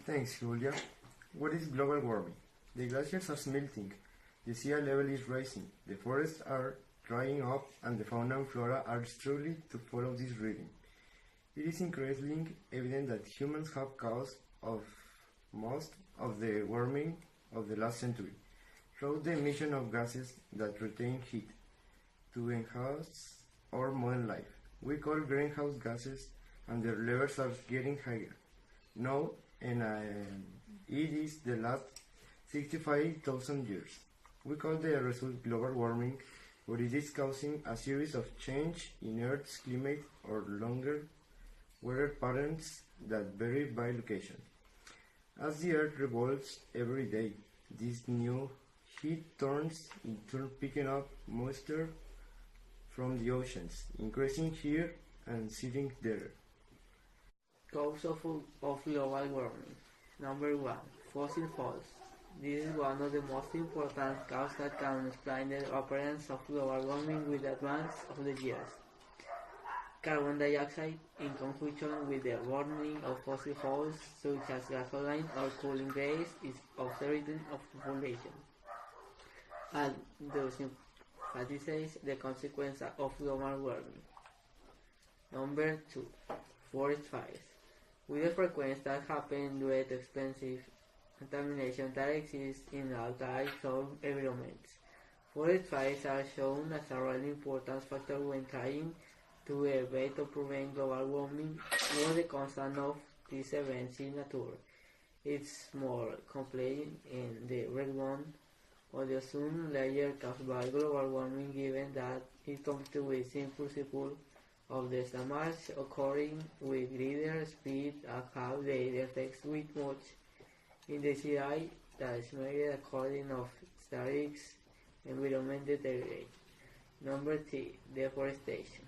Thanks, Julia. What is global warming? The glaciers are melting, the sea level is rising, the forests are drying up, and the fauna and flora are struggling to follow this rhythm. It is increasingly evident that humans have caused of most of the warming of the last century through the emission of gases that retain heat to enhance our modern life. We call greenhouse gases, and their levels are getting higher now, and it is the last 65,000 years. We call the result global warming, but it is causing a series of change in Earth's climate or longer weather patterns that vary by location. As the Earth revolves every day, this new heat turns into picking up moisture from the oceans, increasing here and seeping there. Causes of global warming. Number 1. Fossil fuels. This is one of the most important causes that can explain the appearance of global warming with the advance of the years. Carbon dioxide, in conjunction with the burning of fossil fuels such as gasoline or cooling gas, is accelerating of population, and thus emphasizes the consequence of global warming. Number 2. Forest fires. With the frequency that happen due to expensive contamination that exists in all types of environments, forest fires are shown as a really important factor when trying to evade or prevent global warming. One of the concerns of these events in nature is more complex in the breakdown of the ozone layer caused by global warming, given that it contributes in principle of the damage occurring with greater speed and how the effects with much intensity that is measured according of statistics environment deteriorate. Number 3. Deforestation.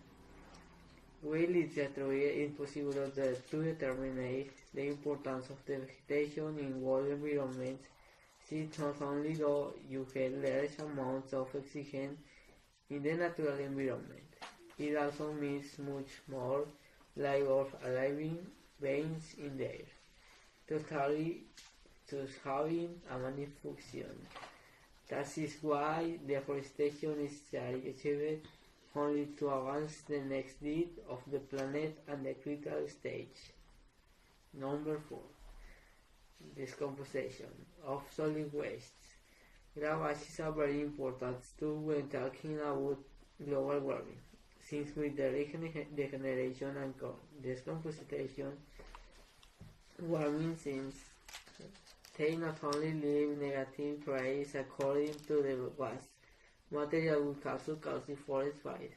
While it's truly impossible to determine the importance of the vegetation in world environments, since not only do you get large amounts of oxygen in the natural environment, it also means much more like of living beings in there, totally thus having a many function. That is why deforestation is achieved only to advance the next deed of the planet and the critical stage. Number 4. Decomposition of solid wastes. Garbage is a very important tool when talking about global warming, since with the degeneration and decomposition, warming seems they not only leave negative traces according to the waste material would also cause forest fires,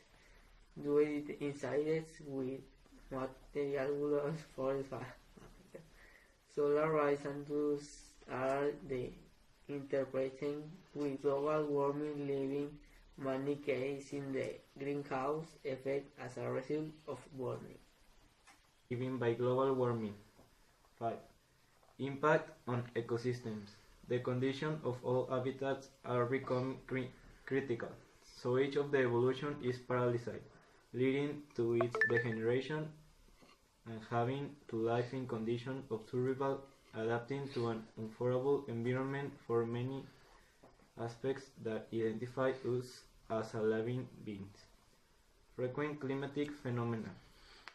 due to incidents with material would forest fire. Solar rays and thus are the interpreting with global warming, leaving many cases in the greenhouse effect as a result of warming. Given by global warming. 5. Impact on ecosystems. The condition of all habitats are becoming critical, so each of the evolution is paralyzed, leading to its degeneration and having to live in conditions of survival, adapting to an unfavorable environment for many aspects that identify us as living beings. Frequent climatic phenomena.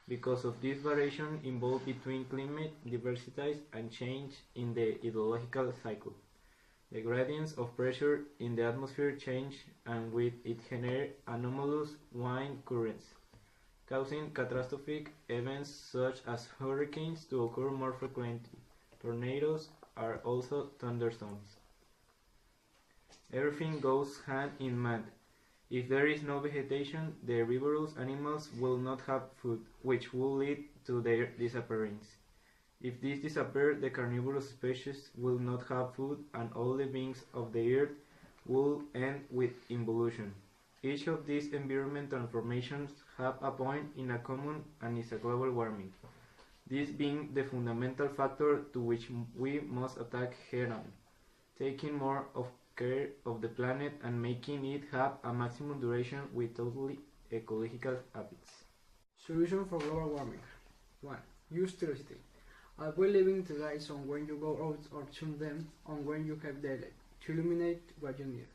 Because of this variation involved between climate diversity and change in the hydrological cycle, the gradients of pressure in the atmosphere change, and with it generate anomalous wind currents, causing catastrophic events such as hurricanes to occur more frequently. Tornadoes are also thunderstorms. Everything goes hand in hand. If there is no vegetation, the herbivorous animals will not have food, which will lead to their disappearance. If these disappear, the carnivorous species will not have food, and all the beings of the earth will end with involution. Each of these environment transformations have a point in a common, and is a global warming. This being the fundamental factor to which we must attack head-on, taking more of care of the planet and making it have a maximum duration with totally ecological habits. Solution for global warming. 1. Use electricity. Avoid leaving the lights on when you go out or turn them on when you have daylight to illuminate what you need.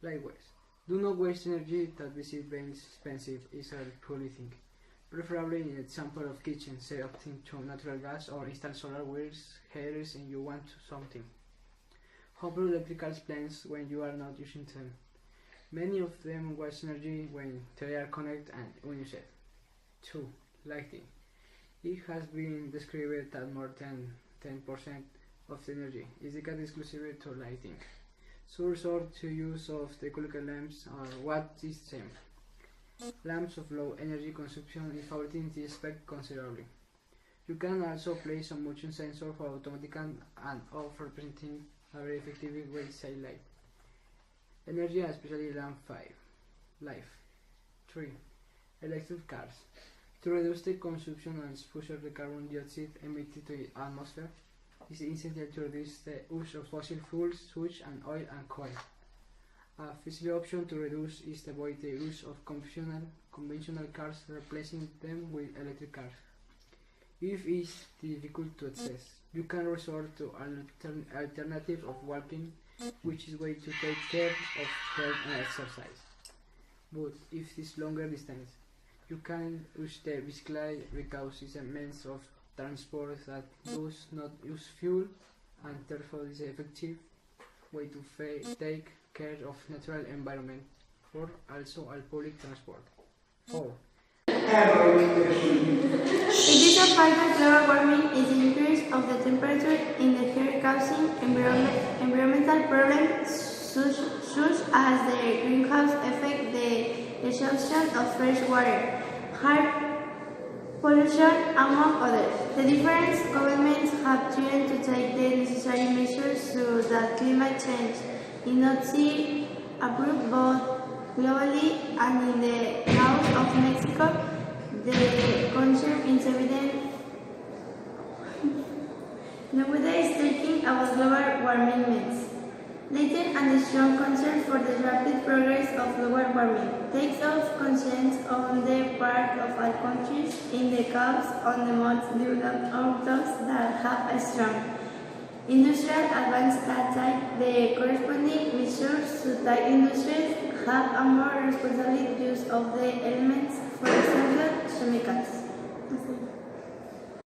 Likewise, do not waste energy that visit being expensive is a polluting. Preferably in example of kitchen, say opting to natural gas or install solar wheels, heaters and you want something. Home electrical plants when you are not using them. Many of them waste energy when they are connected and unused. 2. Lighting. It has been described that more than 10% of the energy is dedicated exclusively to lighting. So resort to use of the colored lamps or what is the same. Lamps of low energy consumption if everything is spec considerably. You can also place a motion sensor for automatic and of representing a very effective wayside light. Energy, especially lamp 5. Life. 3. Electric cars. To reduce the consumption and exposure of the carbon dioxide emitted to the atmosphere, it is essential to reduce the use of fossil fuels such as oil and coal. A feasible option to reduce is to avoid the use of conventional cars, replacing them with electric cars. If it is difficult to access, you can resort to an alternative of walking, which is a way to take care of health and exercise. But if it is longer distance, you can use the bicycle because it's a means of transport that does not use fuel and therefore is an effective way to take care of natural environment or also al public transport. 4. It is a fact that global warming is the increase of the temperature in the air causing environmental problems such as the greenhouse effect, the exhaustion of fresh water, air pollution, among others. The different governments have tried to take the necessary measures so that climate change is not seen approved both globally and in the Gulf of Mexico. The concern is evident nowadays thinking about global warming means. Latent and strong concern for the rapid progress of global warming takes off conscience on the part of all countries in the Gulf on the most developed of those that have a strong industrial advance that take the corresponding measures to take industries have a more responsible use of the elements, for example, chemicals.